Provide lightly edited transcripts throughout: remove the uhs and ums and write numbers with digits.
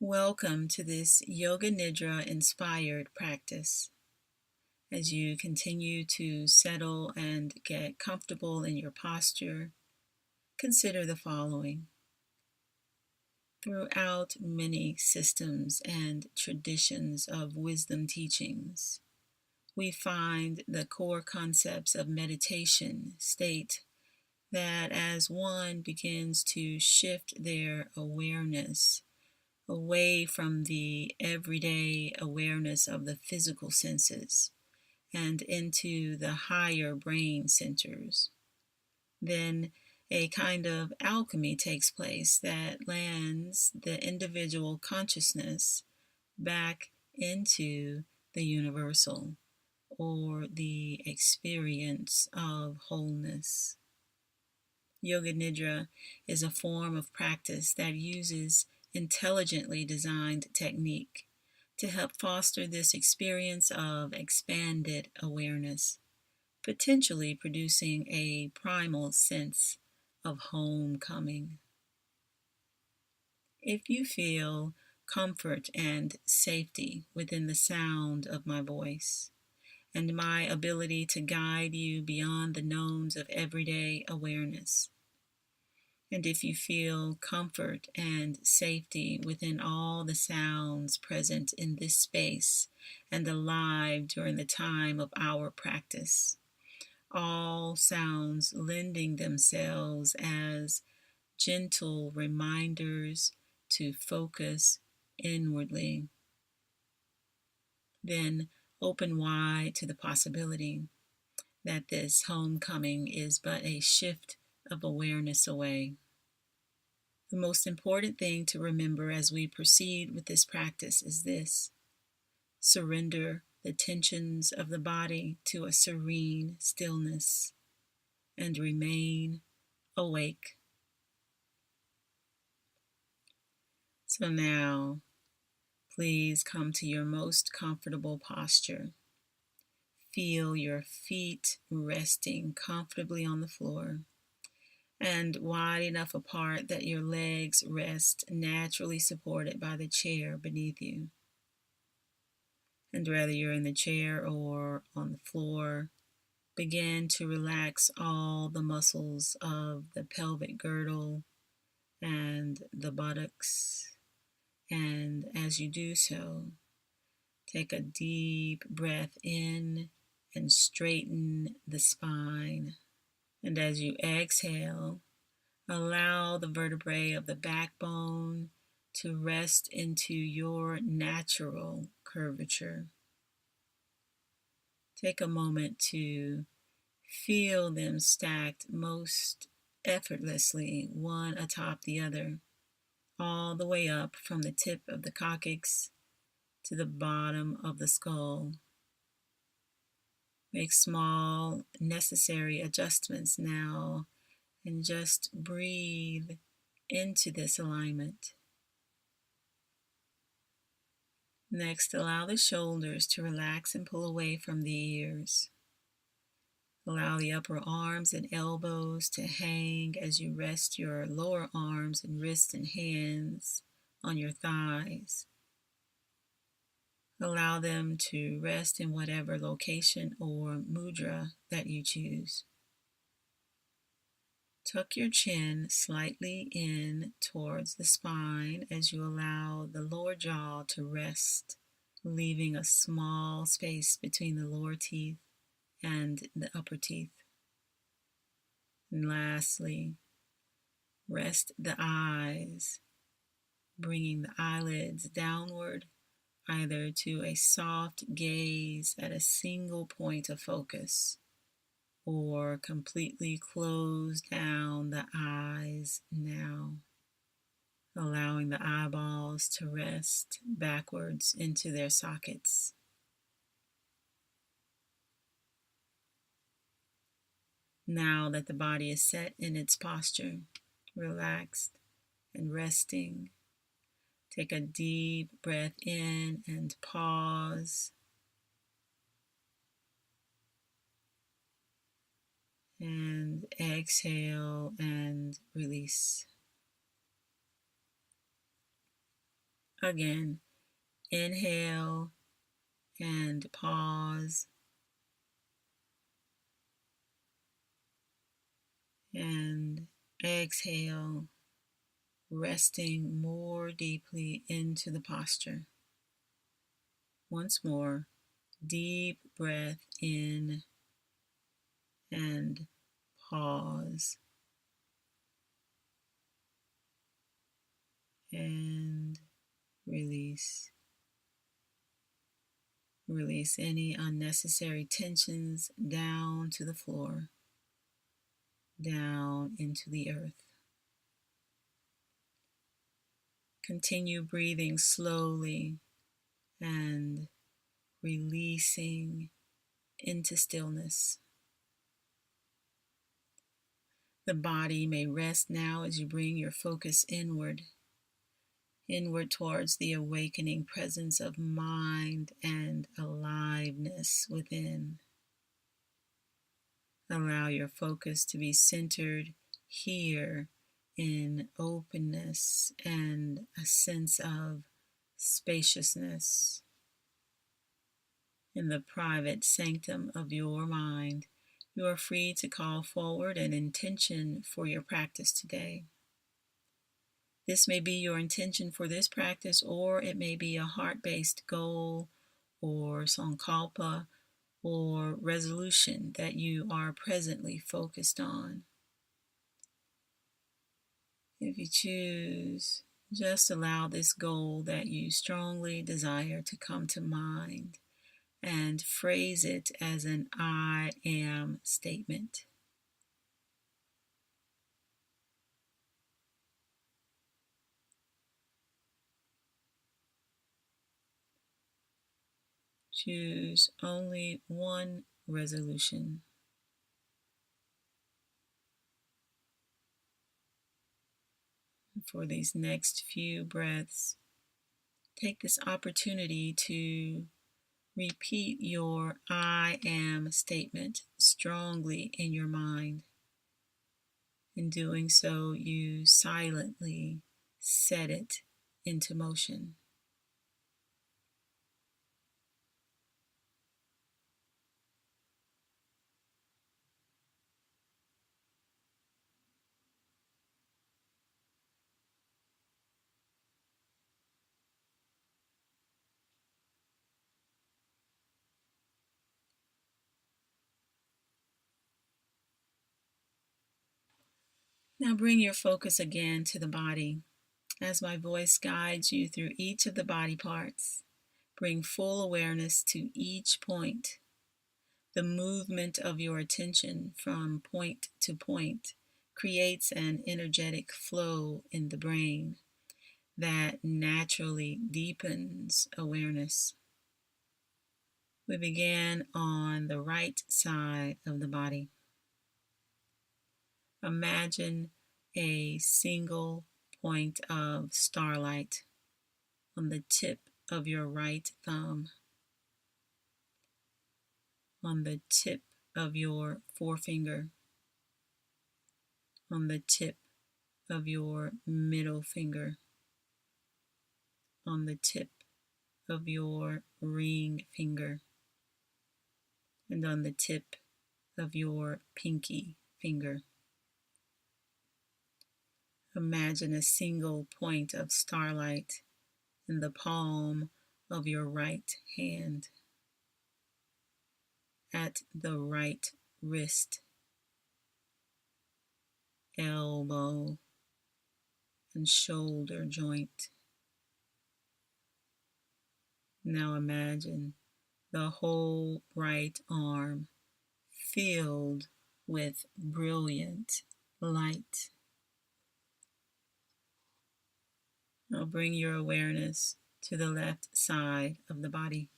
Welcome to this Yoga Nidra inspired practice. As you continue to settle and get comfortable in your posture, consider the following. Throughout many systems and traditions of wisdom teachings, we find the core concepts of meditation state that as one begins to shift their awareness away from the everyday awareness of the physical senses and into the higher brain centers, then a kind of alchemy takes place that lands the individual consciousness back into the universal, or the experience of wholeness. Yoga Nidra is a form of practice that uses intelligently designed technique to help foster this experience of expanded awareness, potentially producing a primal sense of homecoming. If you feel comfort and safety within the sound of my voice and my ability to guide you beyond the knowns of everyday awareness, and if you feel comfort and safety within all the sounds present in this space and alive during the time of our practice, all sounds lending themselves as gentle reminders to focus inwardly, then open wide to the possibility that this homecoming is but a shift of awareness away. The most important thing to remember as we proceed with this practice is this: surrender the tensions of the body to a serene stillness and remain awake. So now, please come to your most comfortable posture. Feel your feet resting comfortably on the floor and wide enough apart that your legs rest naturally supported by the chair beneath you. And whether you're in the chair or on the floor, begin to relax all the muscles of the pelvic girdle and the buttocks. And as you do so, take a deep breath in and straighten the spine. And as you exhale, allow the vertebrae of the backbone to rest into your natural curvature. Take a moment to feel them stacked most effortlessly, one atop the other, all the way up from the tip of the coccyx to the bottom of the skull. Make small, necessary adjustments now and just breathe into this alignment. Next, allow the shoulders to relax and pull away from the ears. Allow the upper arms and elbows to hang as you rest your lower arms and wrists and hands on your thighs. Allow them to rest in whatever location or mudra that you choose. Tuck your chin slightly in towards the spine as you allow the lower jaw to rest, leaving a small space between the lower teeth and the upper teeth. And lastly, rest the eyes, bringing the eyelids downward, either to a soft gaze at a single point of focus, or completely close down the eyes now, allowing the eyeballs to rest backwards into their sockets. Now that the body is set in its posture, relaxed and resting, take a deep breath in and pause. And exhale and release. Again, inhale and pause, and exhale, resting more deeply into the posture. Once more, deep breath in and pause, and release. Release any unnecessary tensions down to the floor, down into the earth. Continue breathing slowly and releasing into stillness. The body may rest now as you bring your focus inward towards the awakening presence of mind and aliveness within. Allow your focus to be centered here in openness and a sense of spaciousness. In the private sanctum of your mind, you are free to call forward an intention for your practice today. This may be your intention for this practice, or it may be a heart-based goal or sankalpa or resolution that you are presently focused on. If you choose, just allow this goal that you strongly desire to come to mind and phrase it as an I am statement. Choose only one resolution. For these next few breaths, take this opportunity to repeat your I am statement strongly in your mind. In doing so, you silently set it into motion. Now bring your focus again to the body. As my voice guides you through each of the body parts, bring full awareness to each point. The movement of your attention from point to point creates an energetic flow in the brain that naturally deepens awareness. We begin on the right side of the body. Imagine a single point of starlight on the tip of your right thumb, on the tip of your forefinger, on the tip of your middle finger, on the tip of your ring finger, and on the tip of your pinky finger. Imagine a single point of starlight in the palm of your right hand, at the right wrist, elbow, and shoulder joint. Now imagine the whole right arm filled with brilliant light. Now bring your awareness to the left side of the body.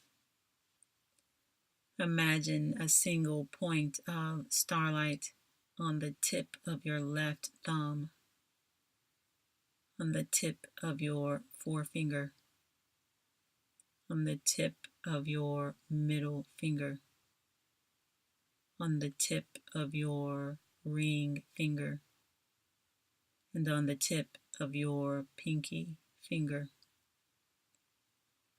Imagine a single point of starlight on the tip of your left thumb, on the tip of your forefinger, on the tip of your middle finger, on the tip of your ring finger, and on the tip of your pinky finger.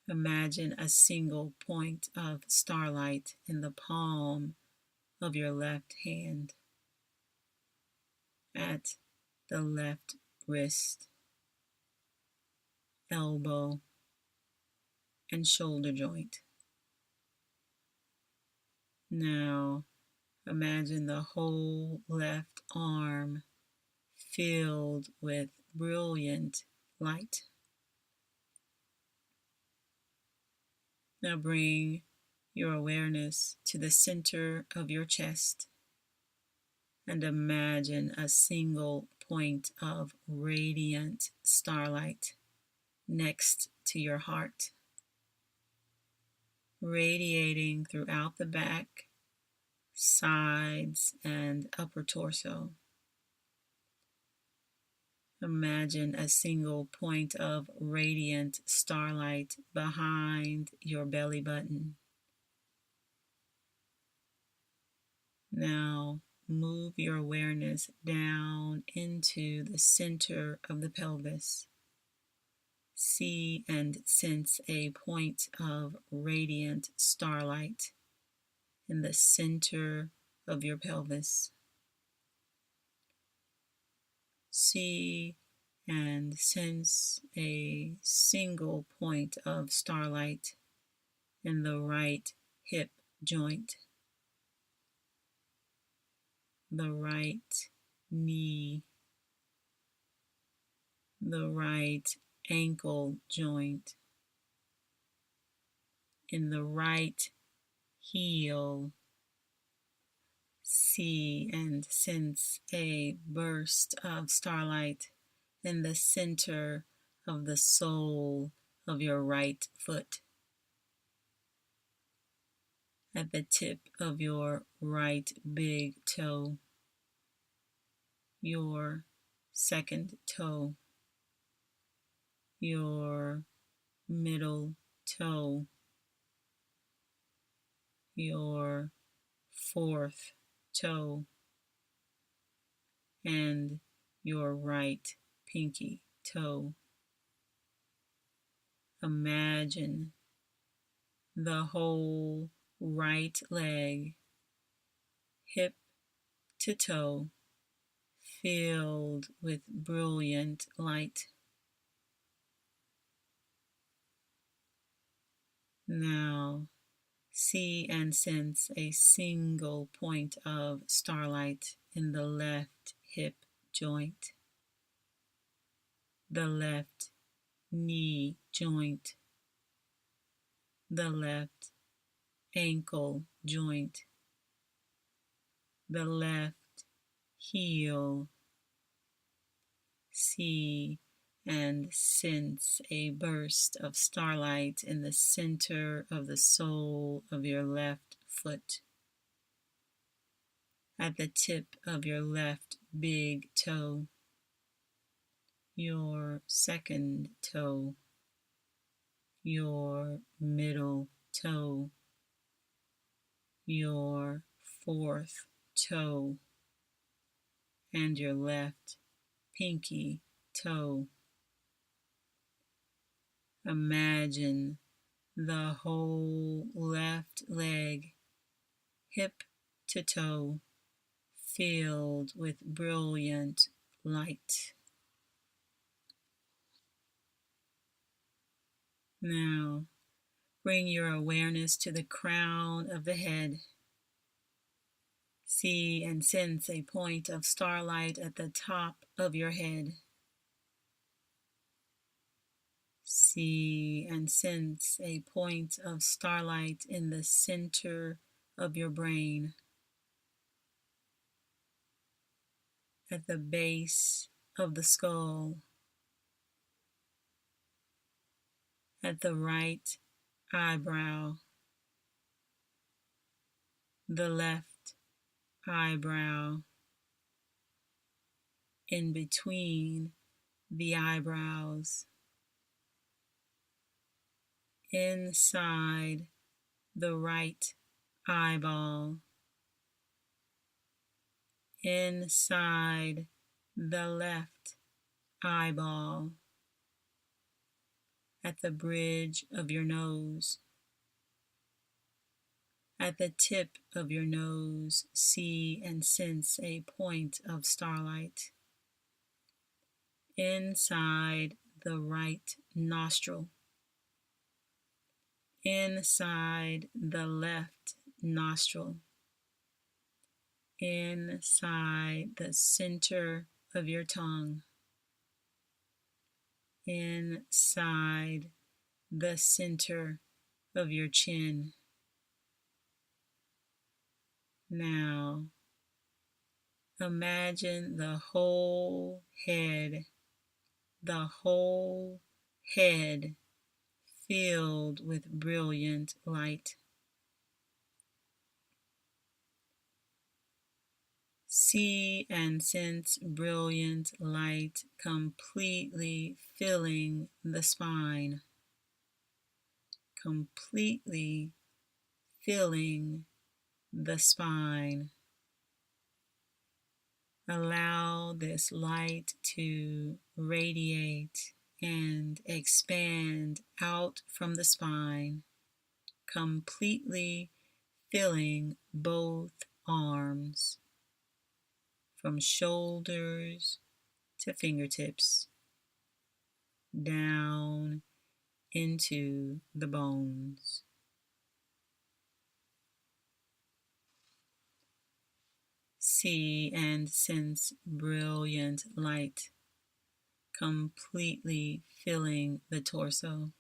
Imagine a single point of starlight in the palm of your left hand, at the left wrist, elbow, and shoulder joint. Now, imagine the whole left arm filled with brilliant light. Now bring your awareness to the center of your chest and imagine a single point of radiant starlight next to your heart, radiating throughout the back, sides, and upper torso. Imagine a single point of radiant starlight behind your belly button. Now move your awareness down into the center of the pelvis. See and sense a point of radiant starlight in the center of your pelvis. See and sense a single point of starlight in the right hip joint, the right knee, the right ankle joint, in the right heel. See and sense a burst of starlight in the center of the sole of your right foot, at the tip of your right big toe, your second toe, your middle toe, your fourth toe, and your right pinky toe. Imagine the whole right leg, hip to toe, filled with brilliant light. Now, see and sense a single point of starlight in the left hip joint, the left knee joint, the left ankle joint, the left heel. See and sense a burst of starlight in the center of the sole of your left foot, at the tip of your left big toe, your second toe, your middle toe, your fourth toe, and your left pinky toe. Imagine the whole left leg, hip to toe, filled with brilliant light. Now, bring your awareness to the crown of the head. See and sense a point of starlight at the top of your head. See and sense a point of starlight in the center of your brain, at the base of the skull, at the right eyebrow, the left eyebrow, in between the eyebrows, inside the right eyeball, inside the left eyeball, at the bridge of your nose. At the tip of your nose, see and sense a point of starlight. Inside the right nostril. Inside the left nostril. Inside the center of your tongue. Inside the center of your chin. Now, imagine the whole head filled with brilliant light. See and sense brilliant light completely filling the spine, completely filling the spine. Allow this light to radiate and expand out from the spine, completely filling both arms, from shoulders to fingertips, down into the bones. See and sense brilliant light completely filling the torso,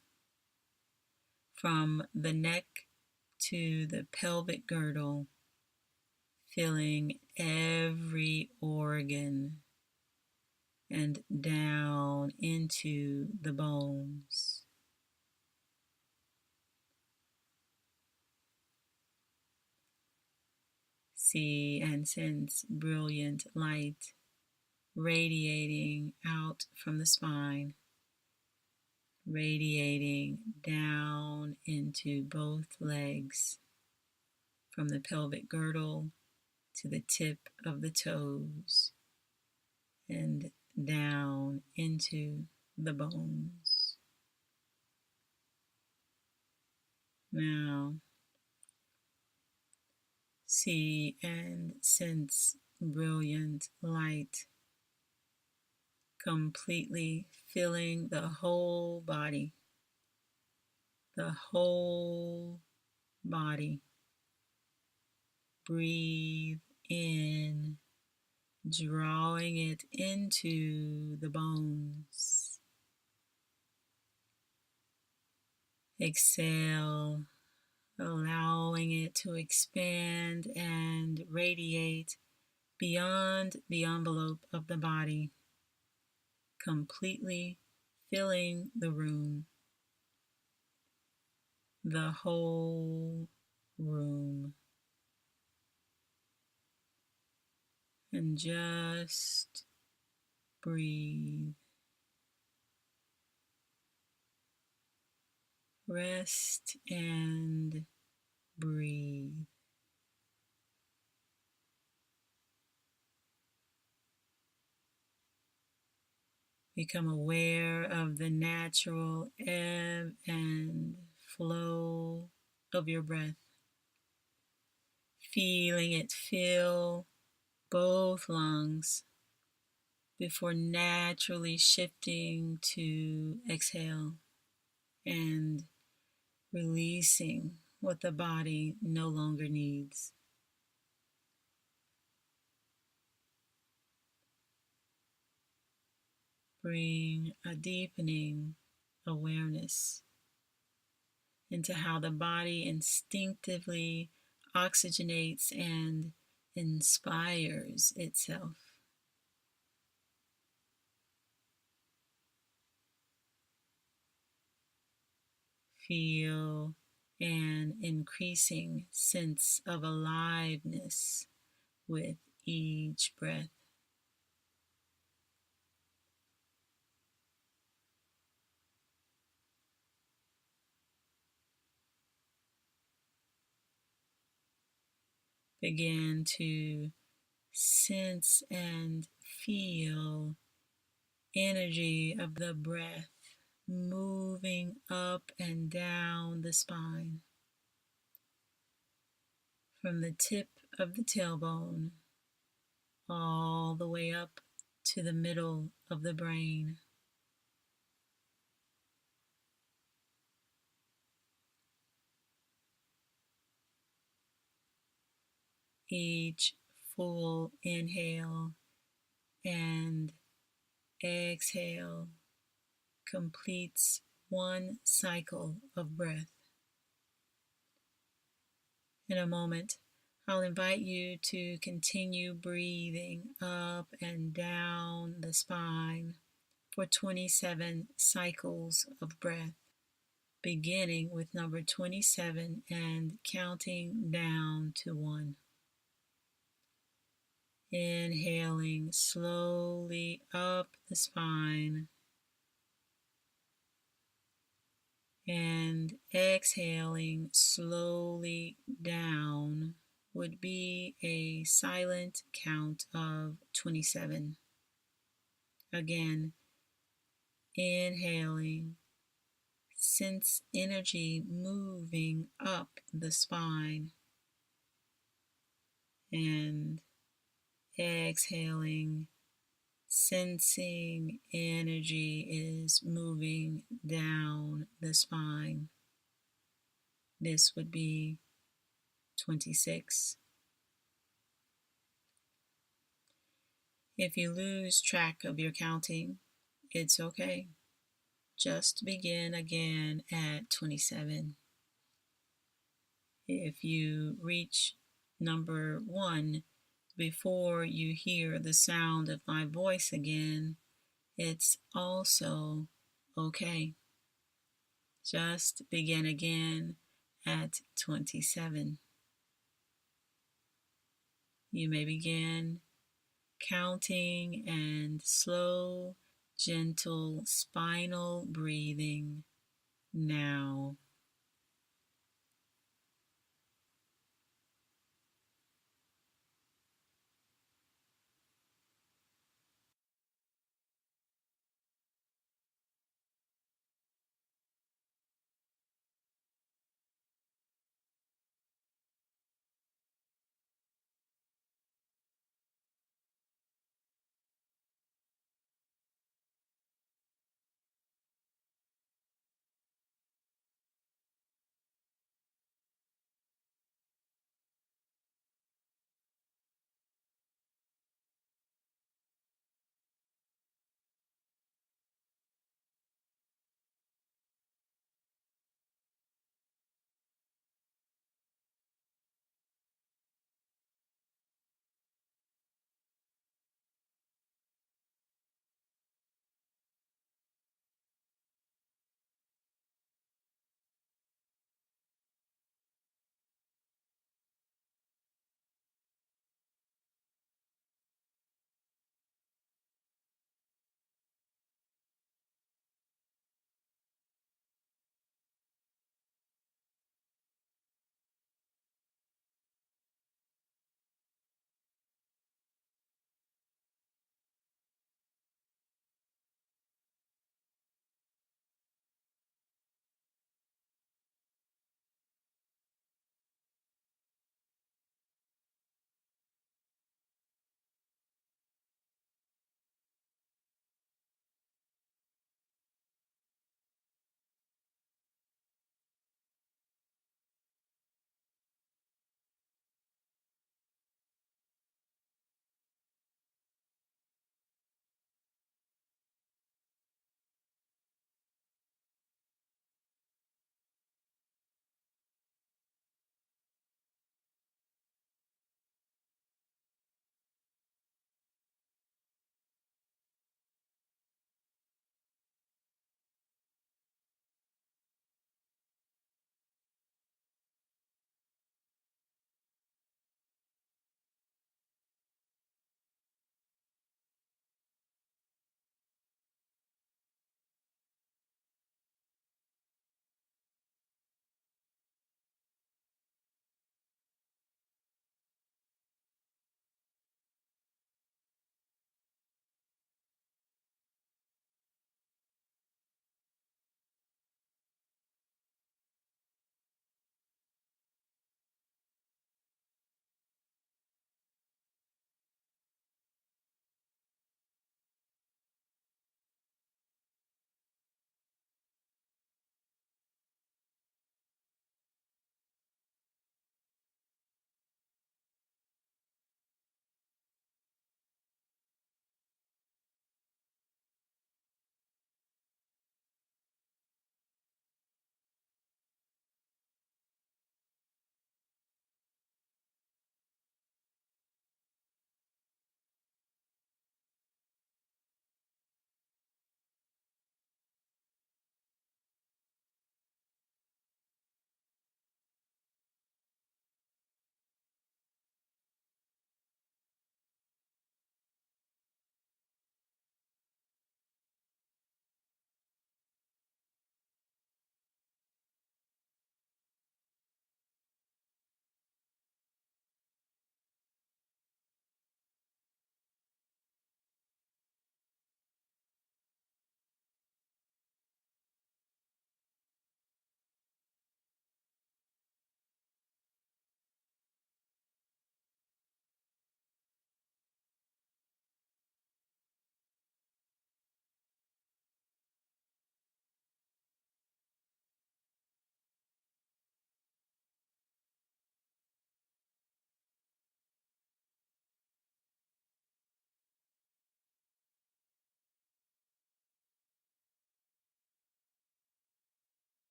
from the neck to the pelvic girdle, filling every organ and down into the bones. See and sense brilliant light radiating out from the spine, radiating down into both legs, from the pelvic girdle to the tip of the toes, and down into the bones. Now, see and sense brilliant light completely filling the whole body, the whole body. Breathe in, drawing it into the bones. Exhale, allowing it to expand and radiate beyond the envelope of the body, completely filling the room, the whole room. And just breathe. Rest and breathe. Become aware of the natural ebb and flow of your breath, feeling it fill both lungs before naturally shifting to exhale and releasing what the body no longer needs. Bring a deepening awareness into how the body instinctively oxygenates and inspires itself. Feel an increasing sense of aliveness with each breath. Begin to sense and feel energy of the breath moving up and down the spine, from the tip of the tailbone all the way up to the middle of the brain. Each full inhale and exhale completes one cycle of breath. In a moment, I'll invite you to continue breathing up and down the spine for 27 cycles of breath, beginning with number 27 and counting down to 1. Inhaling slowly up the spine and exhaling slowly down would be a silent count of 27. Again, inhaling, sense energy moving up the spine, and exhaling, sensing energy is moving down the spine. This would be 26. If you lose track of your counting, it's okay. Just begin again at 27. If you reach number 1 before you hear the sound of my voice again, it's also okay. Just begin again at 27. You may begin counting and slow, gentle spinal breathing now.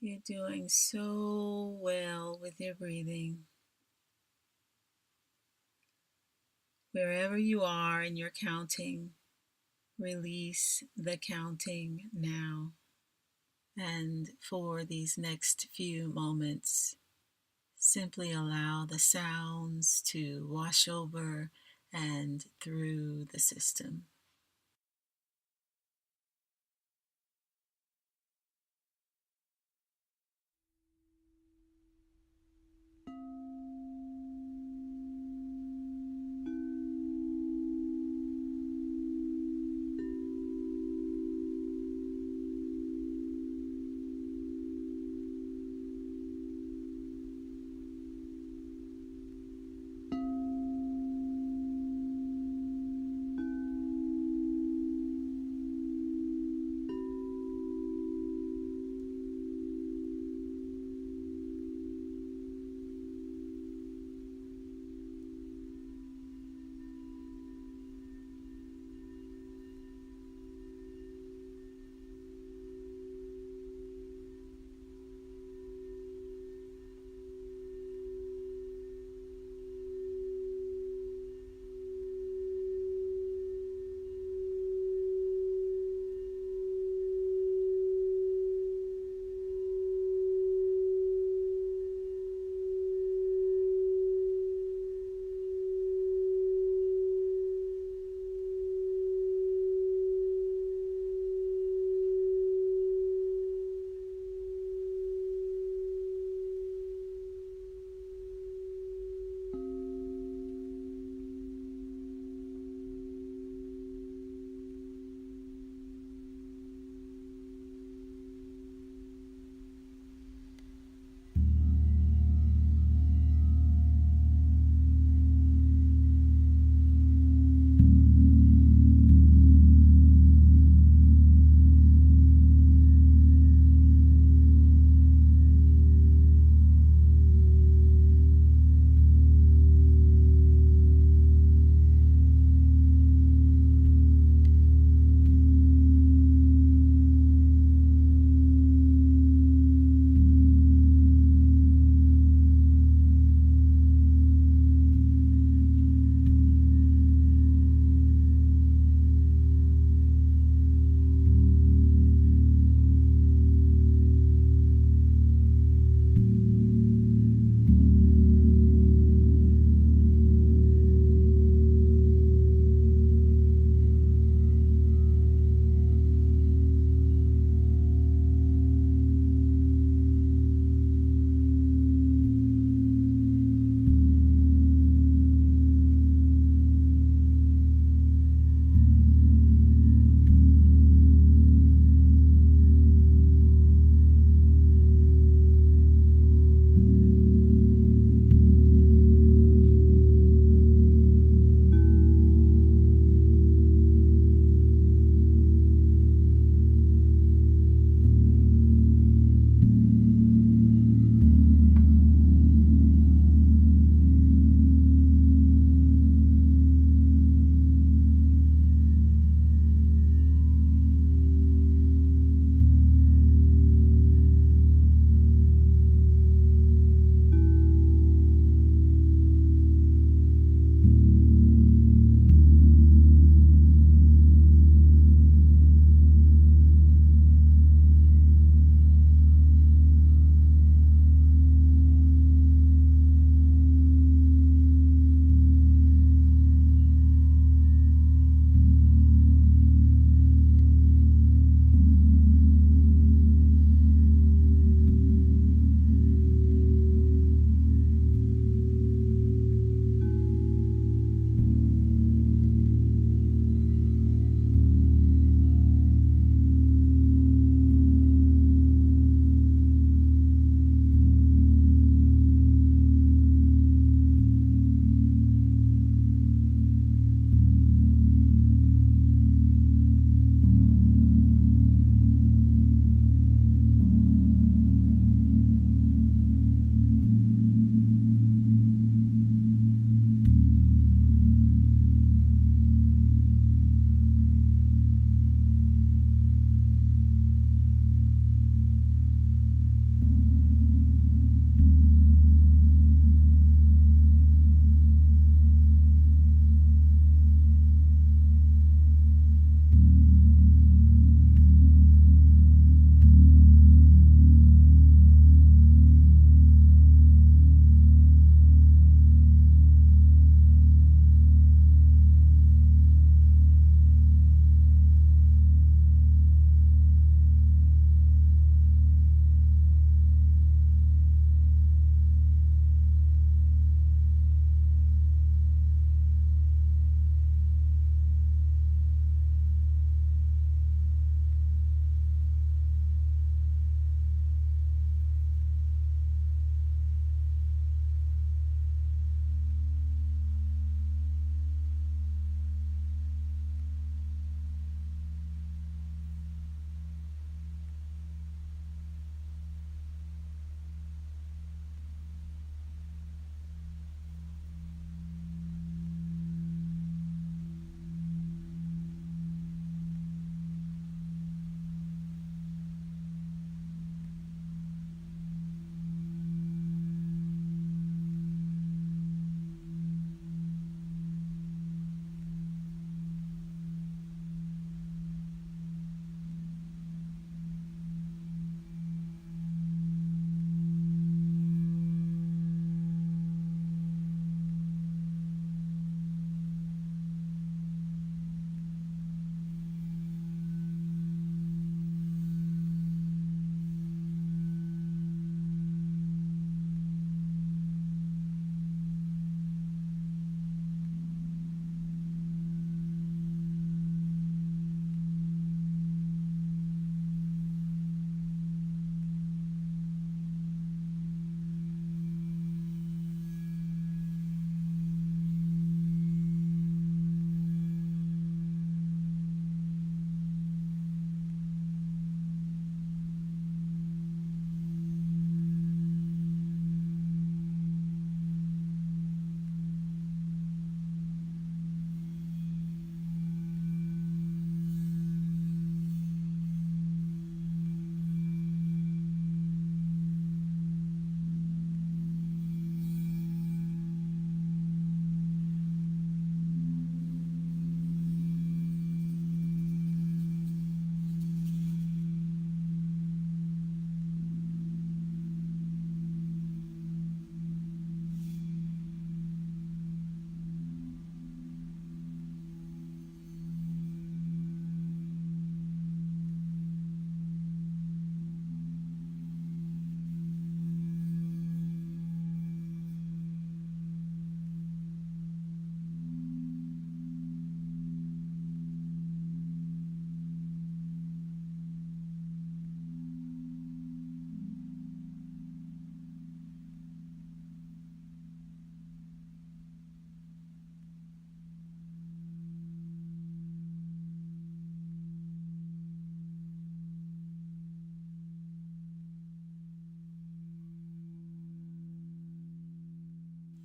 You're doing so well with your breathing. Wherever you are in your counting, release the counting now. And for these next few moments, simply allow the sounds to wash over and through the system.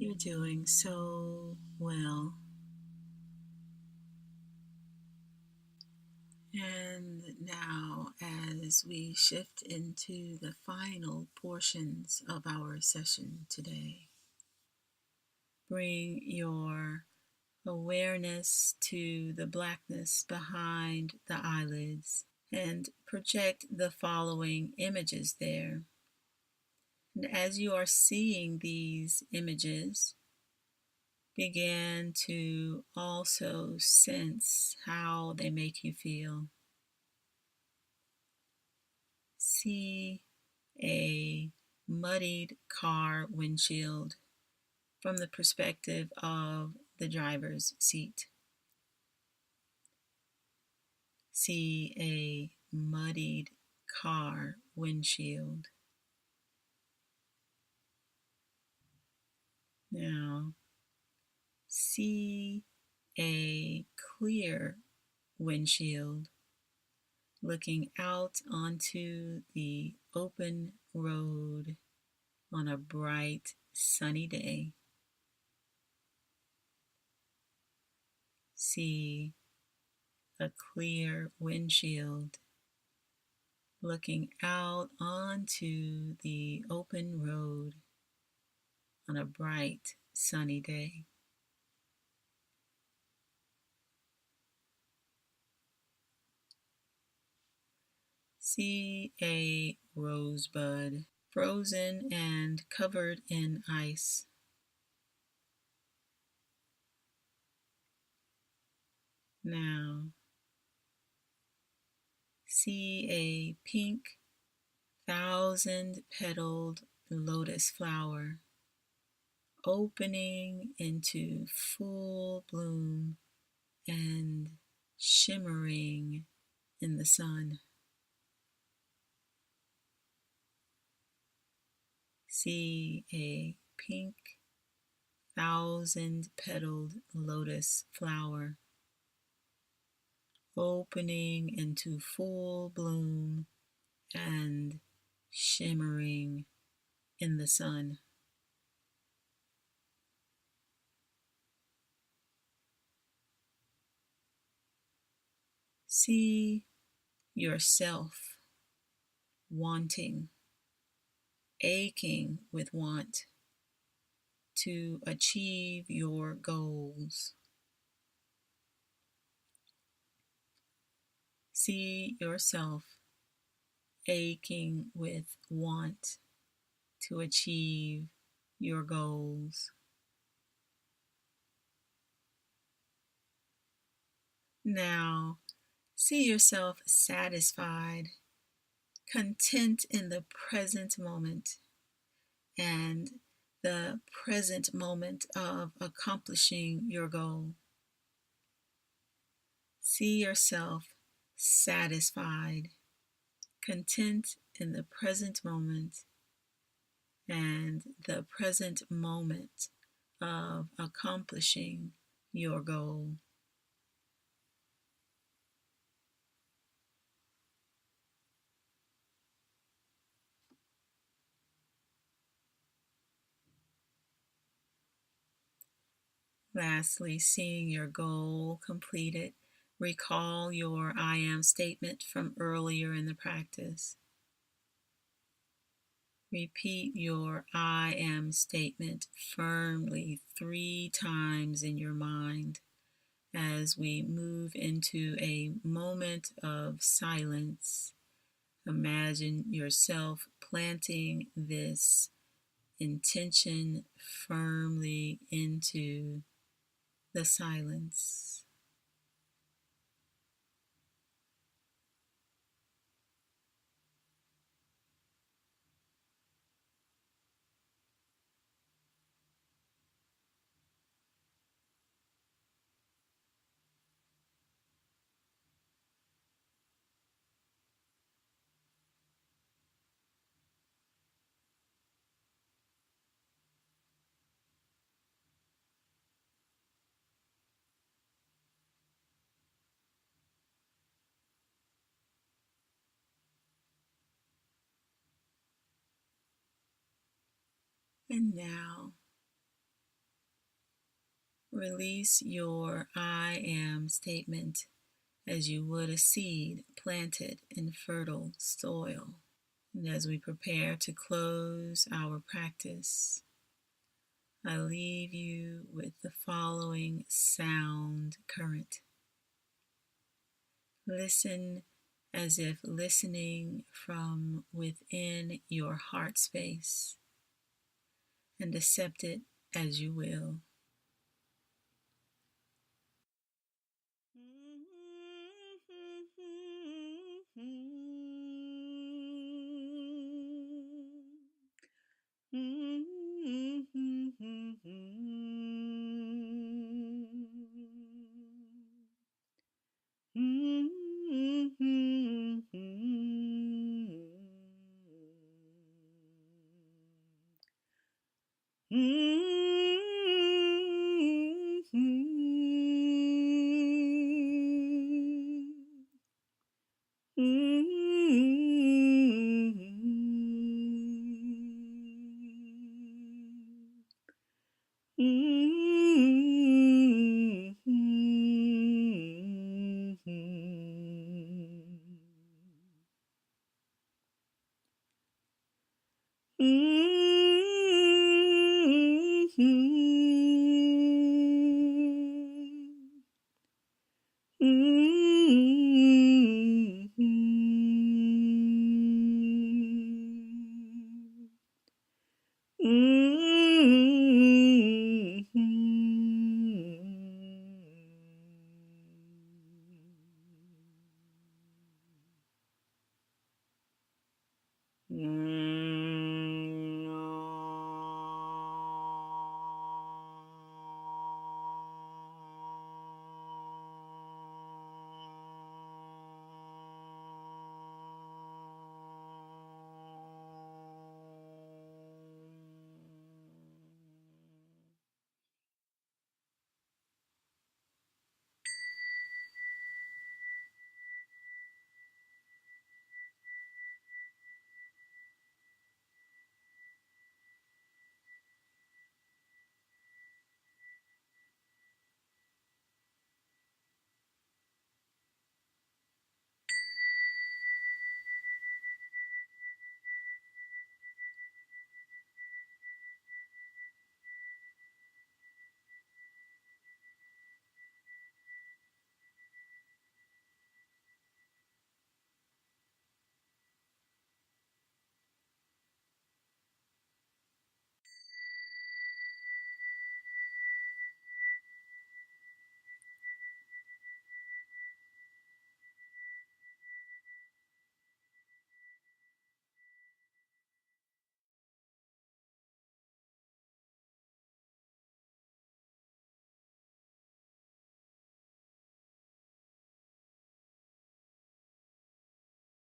You're doing so well. And now, as we shift into the final portions of our session today, bring your awareness to the blackness behind the eyelids and project the following images there. And as you are seeing these images, begin to also sense how they make you feel. See a muddied car windshield from the perspective of the driver's seat. See a muddied car windshield. Now, see a clear windshield looking out onto the open road on a bright, sunny day. See a clear windshield looking out onto the open road on a bright, sunny day. See a rosebud frozen and covered in ice. Now, see a pink, thousand-petaled lotus flower opening into full bloom and shimmering in the sun. See a pink, thousand-petaled lotus flower opening into full bloom and shimmering in the sun. See yourself wanting, aching with want to achieve your goals. See yourself aching with want to achieve your goals. Now, see yourself satisfied, content in the present moment and the present moment of accomplishing your goal. See yourself satisfied, content in the present moment and the present moment of accomplishing your goal. Lastly, seeing your goal completed, recall your I am statement from earlier in the practice. Repeat your I am statement firmly 3 times in your mind as we move into a moment of silence. Imagine yourself planting this intention firmly into the silence. And now, Release your I am statement as you would a seed planted in fertile soil. And as we prepare to close our practice, I leave you with the following sound current. Listen as if listening from within your heart space, and accept it as you will.